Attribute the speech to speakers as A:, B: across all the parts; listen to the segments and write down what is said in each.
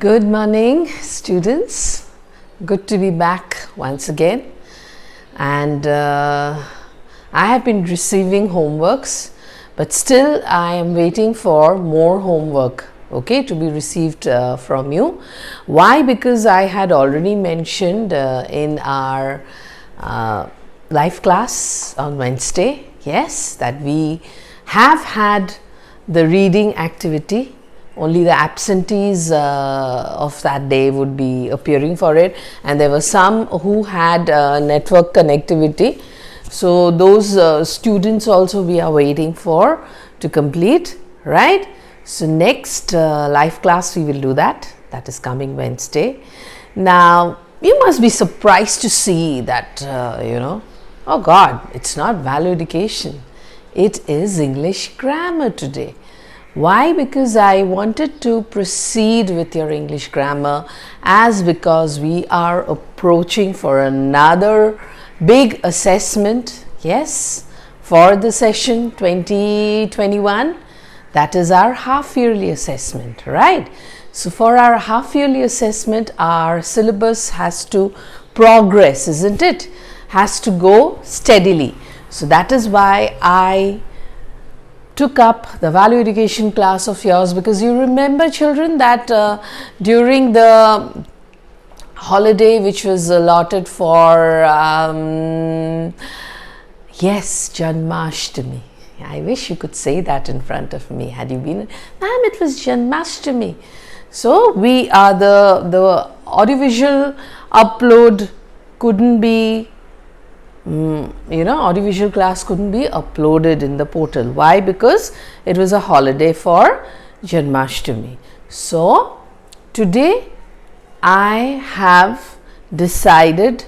A: Good morning, students. Good to be back once again. And I have been receiving homeworks, but still I am waiting for more homework, okay, to be received from you. Why? Because I had already mentioned in our live class on Wednesday, yes, that we have had the reading activity. Only the absentees of that day would be appearing for it, and there were some who had network connectivity. So those students also we are waiting for to complete, right? So next live class we will do that. That is coming Wednesday. Now you must be surprised to see that oh God, it's not value education. It is English grammar today. Why? Because I wanted to proceed with your English grammar because we are approaching for another big assessment, yes, for the session 2021. That is our half yearly assessment, right? So for our half yearly assessment, our syllabus has to progress, isn't it? Has to go steadily. So that is why I took up the value education class of yours, because you remember, children, that during the holiday which was allotted for yes, Janmashtami. I wish you could say that in front of me. Had you been, ma'am, it was Janmashtami. So we are the audiovisual upload couldn't be audiovisual class couldn't be uploaded in the portal. Why? Because it was a holiday for Janmashtami. So today I have decided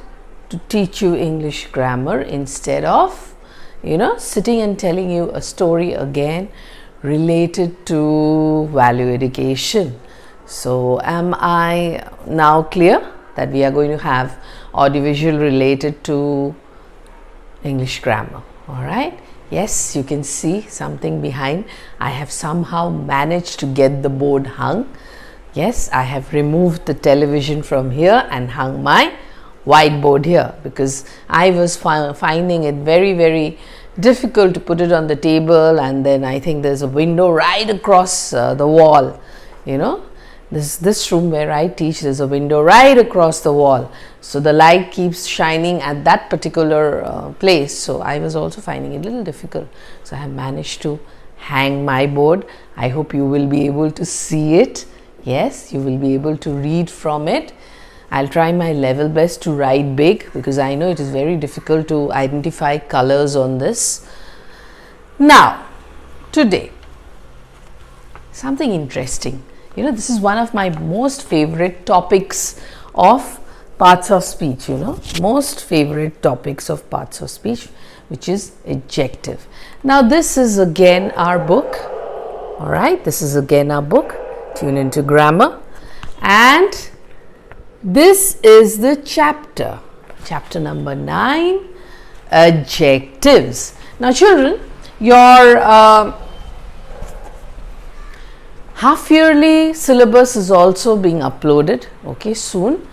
A: to teach you English grammar instead of sitting and telling you a story again related to value education. So am I now clear that we are going to have audiovisual related to English grammar? All right. Yes, you can see something behind. I have somehow managed to get the board hung. Yes, I have removed the television from here and hung my whiteboard here, because I was finding it very, very difficult to put it on the table, and then I think there's a window right across the wall. This room where I teach, there's a window right across the wall, so the light keeps shining at that particular place. So I was also finding it a little difficult. So I have managed to hang my board. I hope you will be able to see it. Yes, you will be able to read from it. I'll try my level best to write big, because I know it is very difficult to identify colors on this. Now, today, something interesting. This is one of my most favorite topics of parts of speech, most favorite topics of parts of speech, which is adjective. Now, this is again our book. All right, this is again our book, Tune Into Grammar. And this is the chapter number 9, Adjectives. Now, children, your half yearly syllabus is also being uploaded, okay, soon,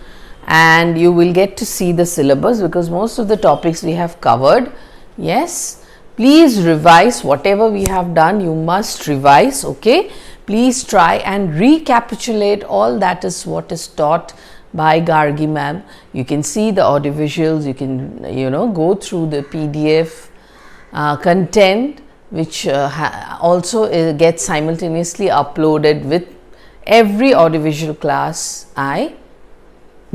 A: and you will get to see the syllabus, because most of the topics we have covered. Yes, please revise whatever we have done. You must revise, okay. Please try and recapitulate all that is what is taught by Gargi ma'am. You can see the audiovisuals, you can go through the PDF content, which also gets simultaneously uploaded with every audiovisual class I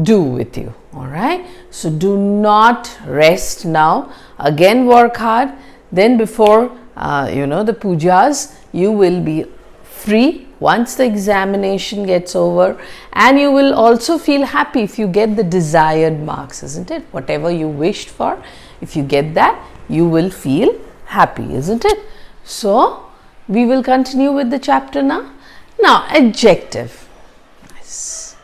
A: do with you. All right. So do not rest now. Again, work hard. Then before the pujas, you will be free once the examination gets over, and you will also feel happy if you get the desired marks, isn't it? Whatever you wished for, if you get that, you will feel happy, isn't it? So we will continue with the chapter now. Now, adjective. Yes.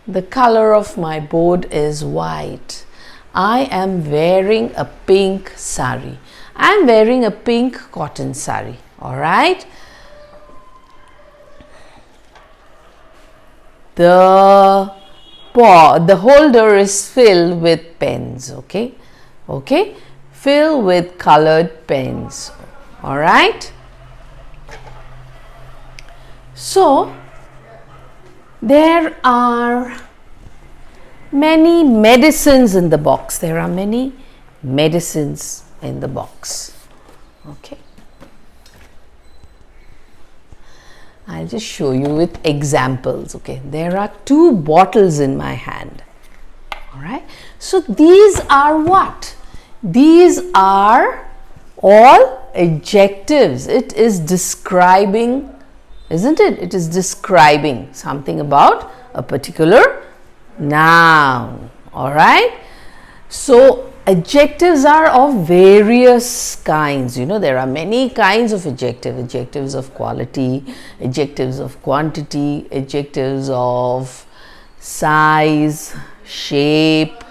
A: The color of my board is white. I am wearing a pink sari. I am wearing a pink cotton sari. All right. The holder is filled with pens. Okay, filled with colored pens. All right. So there are many medicines in the box. There are many medicines in the box. Okay. I'll just show you with examples. Okay, there are 2 bottles in my hand. All right. So these are what? These are all adjectives. It is describing, isn't it? It is describing something about a particular noun. All right. So adjectives are of various kinds. You know, there are many kinds of adjectives of quality, adjectives of quantity, adjectives of size, shape,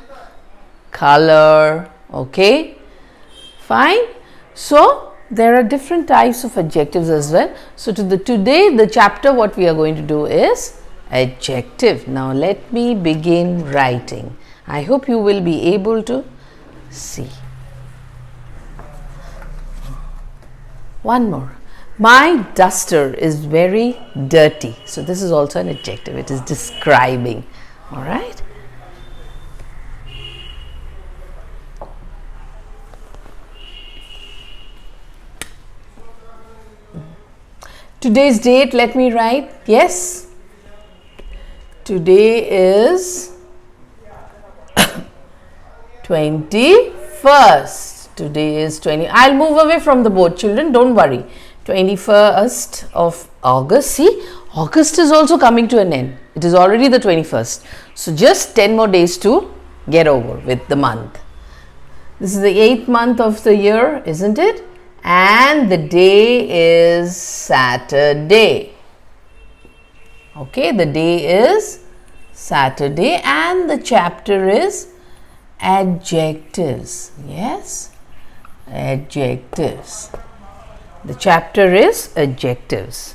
A: color. Okay, fine. So there are different types of adjectives as well. So today the chapter what we are going to do is adjective. Now let me begin writing. I hope you will be able to see. One more. My duster is very dirty. So this is also an adjective. It is describing. All right. Today's date, let me write. Yes. Today is 21st. Today is 20. I'll move away from the board, children. Don't worry. 21st of August. See, August is also coming to an end. It is already the 21st. So just 10 more days to get over with the month. This is the 8th month of the year, isn't it? And the day is Saturday. Okay, the day is Saturday and the chapter is adjectives. Yes, adjectives. The chapter is adjectives.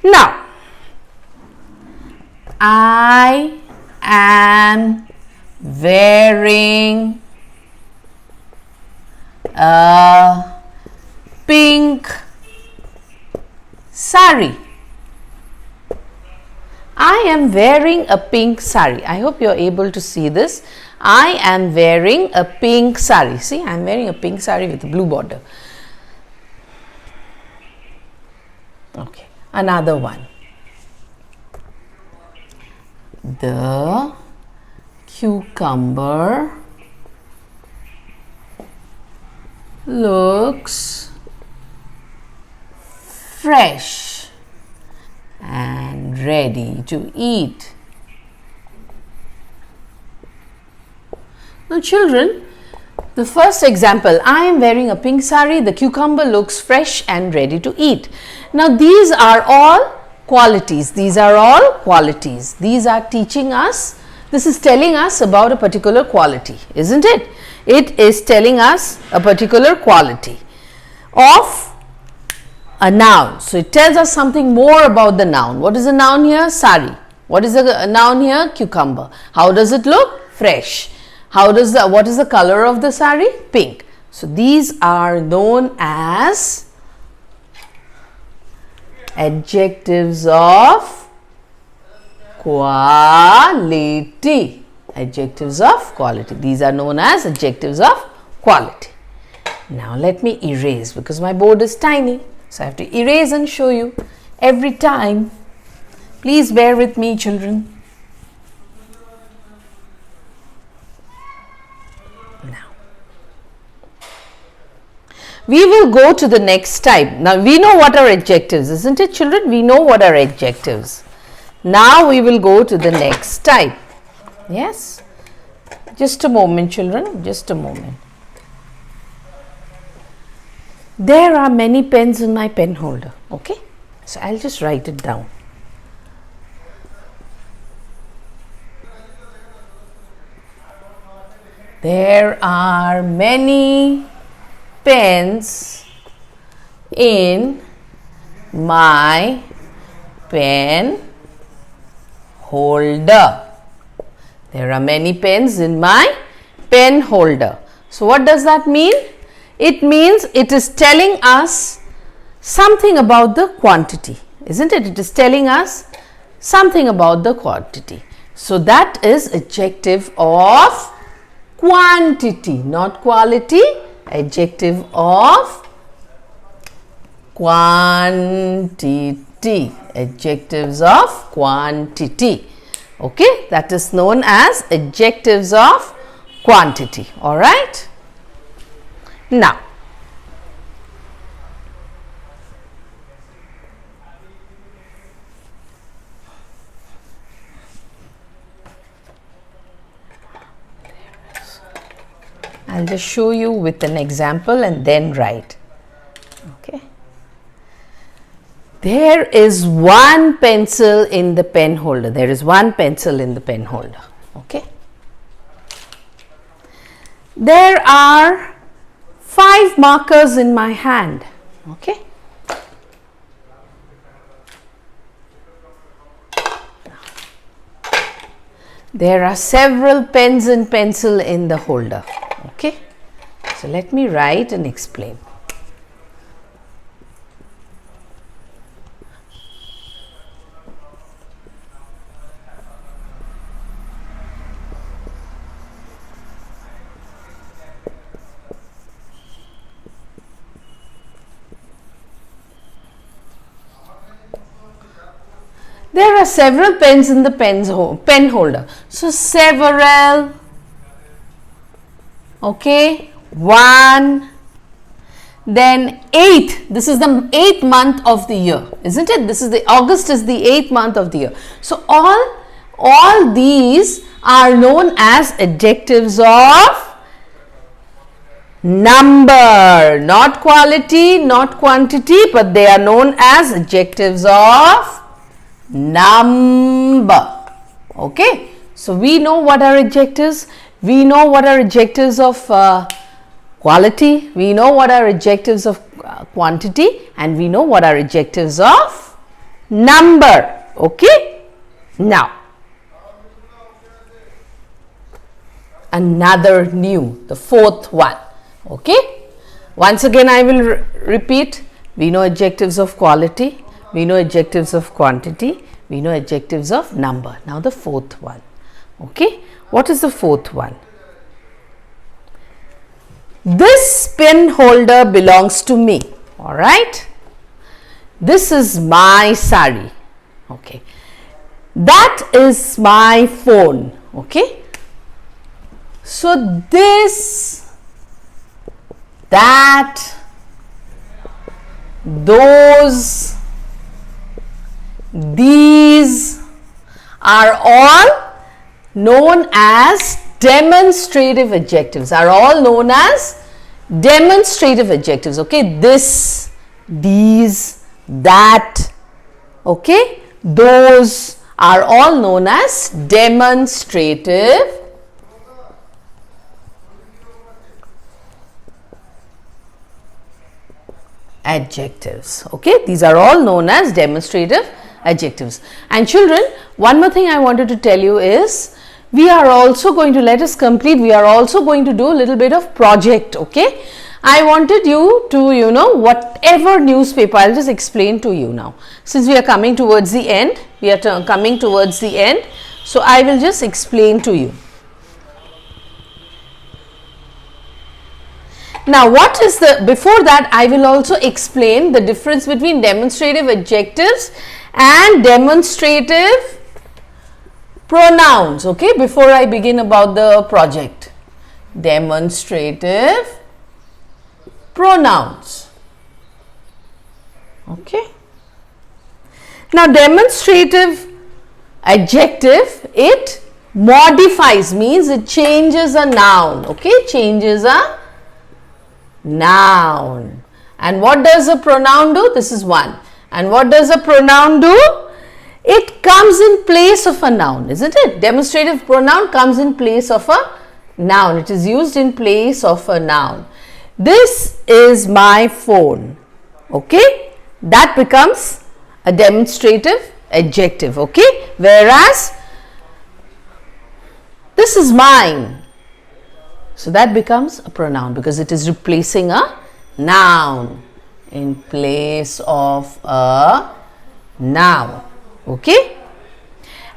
A: Now, I am wearing a pink sari. I am wearing a pink sari. I hope you are able to see this. I am wearing a pink sari. See, I am wearing a pink sari with a blue border. Okay, another one. The cucumber looks fresh and ready to eat. Now children, the first example, I am wearing a pink sari, the cucumber looks fresh and ready to eat. Now these are all qualities. These are all qualities. These are teaching us, this is telling us about a particular quality, isn't it? It is telling us a particular quality of a noun. So it tells us something more about the noun. What is the noun here? Sari. What is the noun here? Cucumber. How does it look? Fresh. What is the color of the sari? Pink. So these are known as adjectives of quality. Adjectives of quality. These are known as adjectives of quality. Now let me erase because my board is tiny. So I have to erase and show you every time. Please bear with me, children. Now, we will go to the next type. Now we know what are adjectives, isn't it, children? We know what are adjectives. Now we will go to the next type. Yes? Just a moment, children. Just a moment. There are many pens in my pen holder. Okay? So I'll just write it down. There are many pens in my pen holder. There are many pens in my pen holder. So what does that mean? It means it is telling us something about the quantity, isn't it? It is telling us something about the quantity. So that is adjective of quantity, not quality. Adjective of quantity. Adjectives of quantity. Okay, that is known as adjectives of quantity. All right. Now, I'll just show you with an example and then write. Okay. There is one pencil in the pen holder. There is one pencil in the pen holder. Okay. There are 5 markers in my hand. Okay. There are several pens and pencil in the holder. Okay. So let me write and explain. There are several pens in the pen holder. So several, okay, 1, then 8. This is the 8th month of the year, isn't it? This is the August is the 8th month of the year. So all these are known as adjectives of number, not quality, not quantity, but they are known as adjectives of number. Okay, so we know what are adjectives. We know what are adjectives of quality. We know what are adjectives of quantity, and we know what are adjectives of number. Okay, now another new, the 4th one. Okay, once again I will repeat. We know adjectives of quality. We know adjectives of quantity. We know adjectives of number. Now the 4th one. Okay, what is the 4th one? This pen holder belongs to me. All right. This is my sari. Okay. That is my phone. Okay. So this, that, those, these are all known as demonstrative adjectives. Are all known as demonstrative adjectives. Okay, this, these, that, okay, those are all known as demonstrative adjectives. Okay, these are all known as demonstrative adjectives. And children, one more thing I wanted to tell you is we are also going to, let us complete, we are also going to do a little bit of project. Okay, I wanted you to, you know, whatever newspaper, I'll just explain to you now, since we are coming towards the end, so I will just explain to you. Now, what is the, before that I will also explain the difference between demonstrative adjectives and demonstrative pronouns. Okay, before I begin about the project. Demonstrative pronouns. Okay. Now, demonstrative adjective, it modifies, means it changes a noun. Okay, changes a noun. And what does a pronoun do? This is one. And what does a pronoun do? It comes in place of a noun, isn't it? Demonstrative pronoun comes in place of a noun. It is used in place of a noun. This is my phone. Okay, that becomes a demonstrative adjective, okay, whereas this is mine, so that becomes a pronoun because it is replacing a noun in place of a noun, okay.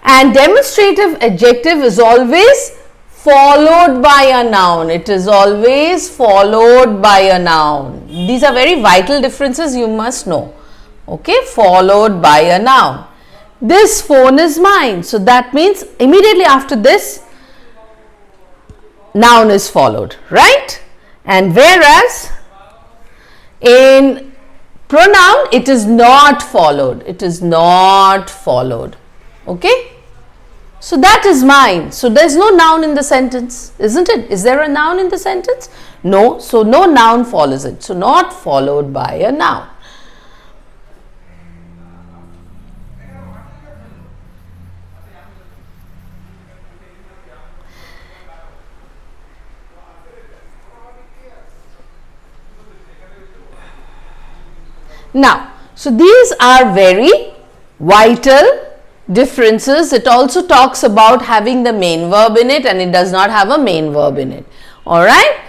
A: And demonstrative adjective is always followed by a noun. It is always followed by a noun. These are very vital differences you must know, okay, followed by a noun. This phone is mine, so that means immediately after this noun is followed, right? And whereas in pronoun it is not followed, it is not followed, okay. So that is mine, so there is no noun in the sentence, isn't it? Is there a noun in the sentence? No, so no noun follows it, so not followed by a noun. Now, so these are very vital differences. It also talks about having the main verb in it and it does not have a main verb in it. Alright.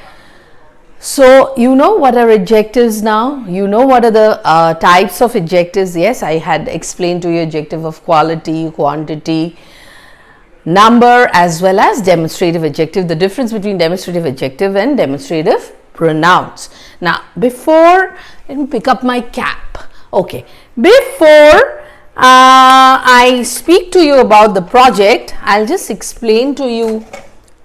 A: So, you know what are adjectives now? You know what are the types of adjectives? Yes, I had explained to you adjective of quality, quantity, number as well as demonstrative adjective. The difference between demonstrative adjective and demonstrative pronouns. Now, before, let me pick up my cap. Okay, before I speak to you about the project, I'll just explain to you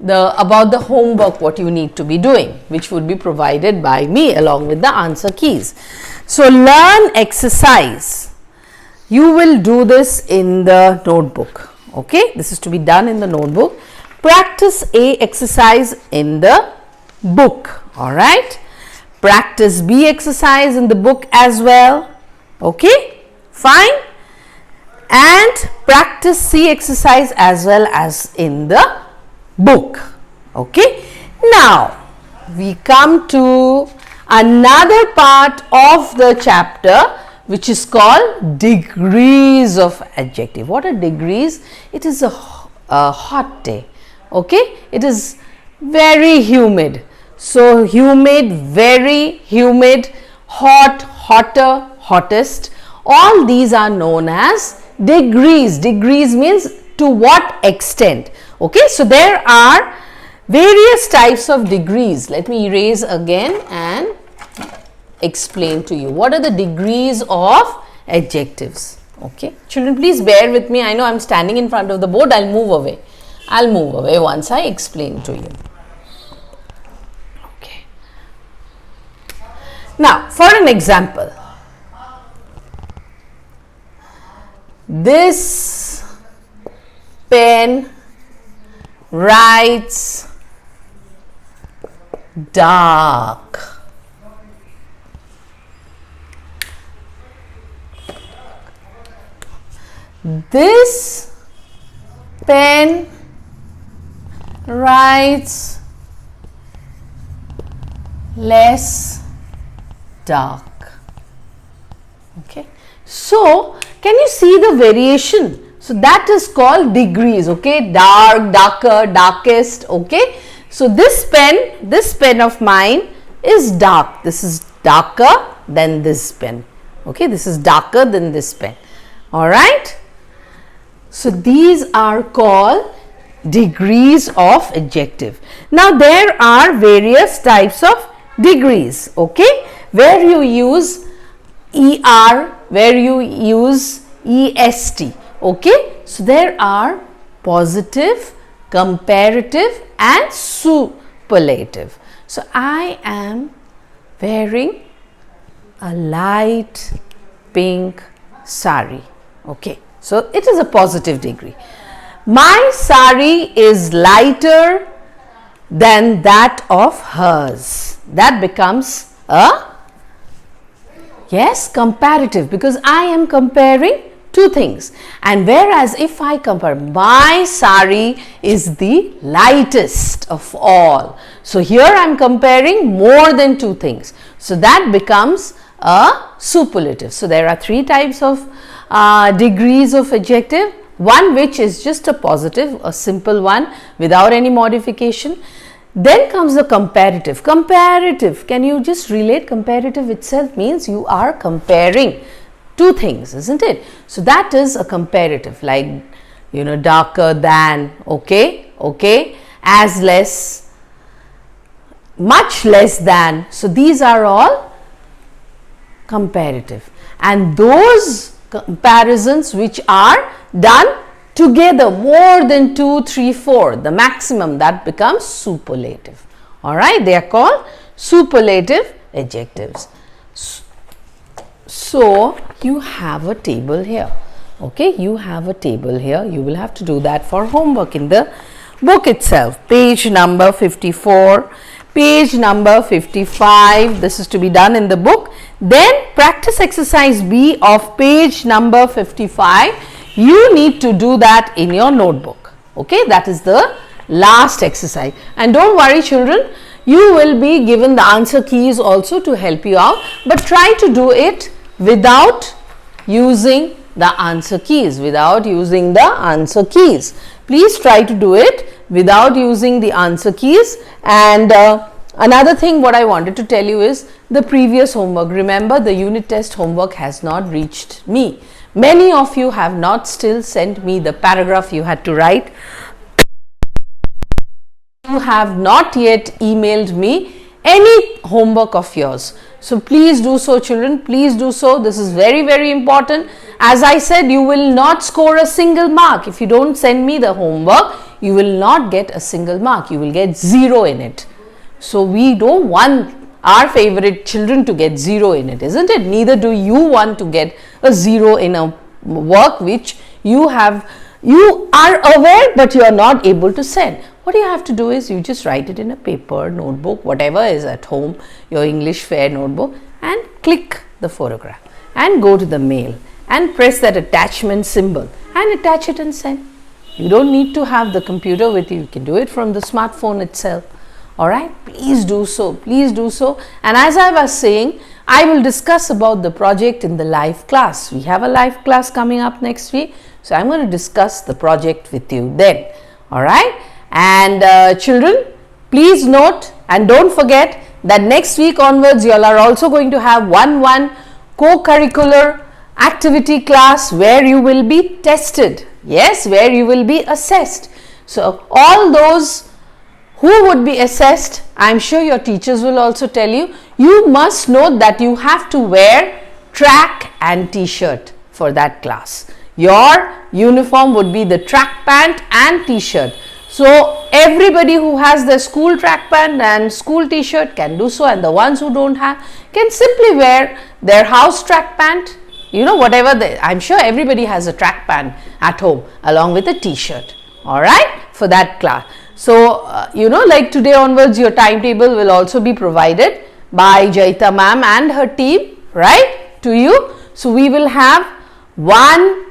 A: about the homework what you need to be doing, which would be provided by me along with the answer keys. So, learn exercise. You will do this in the notebook. Okay, this is to be done in the notebook. Practice A exercise in the book. All right, practice B exercise in the book as well. Okay, fine. And practice C exercise as well as in the book. Okay, now we come to another part of the chapter which is called degrees of adjective. What are degrees? It is a hot day. Okay, it is very humid. So, humid, very humid, hot, hotter, hottest, all these are known as degrees. Degrees means to what extent. Okay, so there are various types of degrees. Let me erase again and explain to you what are the degrees of adjectives. Okay, children, please bear with me. I know I am standing in front of the board. I'll move away. I'll move away once I explain to you. Okay. Now, for an example, this pen writes dark. This pen writes less dark. Okay. So, can you see the variation? So, that is called degrees. Okay. Dark, darker, darkest. Okay. So, this pen of mine is dark. This is darker than this pen. Okay. This is darker than this pen. Alright. So, these are called degrees of adjective. Now, there are various types of degrees, okay, where you use ER, where you use EST, okay. So, there are positive, comparative and superlative. So, I am wearing a light pink sari, okay. So, it is a positive degree. My sari is lighter than that of hers. That becomes a, yes, comparative, because I am comparing two things. And whereas if I compare, my sari is the lightest of all. So, here I am comparing more than two things. So, that becomes a superlative. So, there are three types of degrees of adjective. One which is just a positive, a simple one without any modification. Then comes the comparative. Comparative, can you just relate? Comparative itself means you are comparing two things, isn't it? So that is a comparative, like, you know, darker than, okay, as less, much less than. So these are all comparative, and those comparisons which are done together, more than 2, 3, 4, the maximum, that becomes superlative. All right, they are called superlative adjectives. So you have a table here. Okay, you have a table here. You will have to do that for homework in the book itself. Page number 54, page number 55. This is to be done in the book. Then practice exercise B of page number 55. You need to do that in your notebook. Okay, that is the last exercise. And don't worry children, you will be given the answer keys also to help you out, but try to do it without using the answer keys, Please try to do it without using the answer keys. And another thing what I wanted to tell you is the previous homework. Remember, the unit test homework has not reached me. Many of you have not still sent me the paragraph you had to write. You have not yet emailed me any homework of yours. So please do so children, please do so. This is very, very important. As I said, you will not score a single mark. If you don't send me the homework, you will not get a single mark. You will get 0 in it. So we don't want our favorite children to get 0 in it, isn't it? Neither do you want to get a 0 in a work which you are aware but you are not able to send. What you have to do is you just write it in a paper, notebook, whatever is at home, your English fair notebook, and click the photograph and go to the mail and press that attachment symbol and attach it and send. You don't need to have the computer with you. You can do it from the smartphone itself. All right, please do so, please do so. And as I was saying, I will discuss about the project in the live class. We have a live class coming up next week, so I'm going to discuss the project with you then. All right, and children, please note and don't forget that next week onwards you all are also going to have one co-curricular activity class where you will be tested. Yes, where you will be assessed. So all those who would be assessed, I am sure your teachers will also tell you, you must know that you have to wear track and t-shirt for that class. Your uniform would be the track pant and t-shirt. So everybody who has the school track pant and school t-shirt can do so, and the ones who don't have can simply wear their house track pant, you know, whatever I'm sure everybody has a track pant at home along with a t-shirt, all right, for that class. So, you know, like today onwards your timetable will also be provided by Jaita ma'am and her team, right, to you. So, we will have one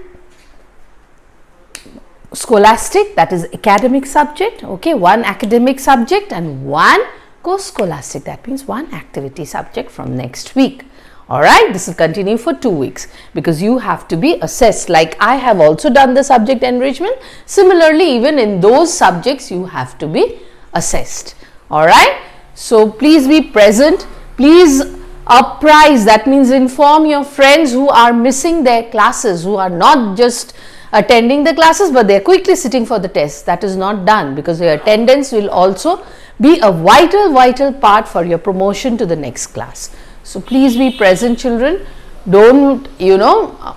A: scholastic, that is academic subject, okay, one academic subject, and one co-scholastic, that means one activity subject from next week. All right, this will continue for 2 weeks because you have to be assessed. Like I have also done the subject enrichment. Similarly, even in those subjects, you have to be assessed. All right. So please be present. Please apprise, that means inform your friends who are missing their classes, who are not just attending the classes, but they are quickly sitting for the test. That is not done because your attendance will also be a vital part for your promotion to the next class. So please be present children. Don't, you know,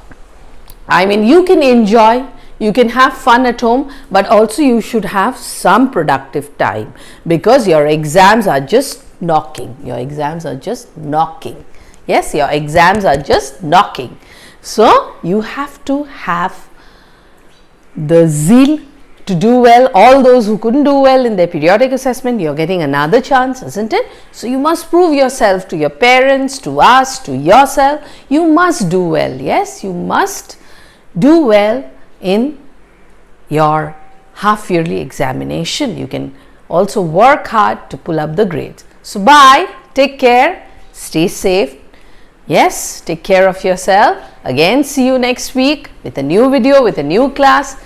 A: I mean, you can enjoy, you can have fun at home, but also you should have some productive time because your exams are just knocking. Your exams are just knocking. Yes, your exams are just knocking. So you have to have the zeal to do well. All those who couldn't do well in their periodic assessment, you're getting another chance, isn't it? So you must prove yourself to your parents, to us, to yourself. You must do well. Yes, you must do well in your half yearly examination. You can also work hard to pull up the grades. So bye, take care, stay safe. Yes, take care of yourself. Again, see you next week with a new video, with a new class.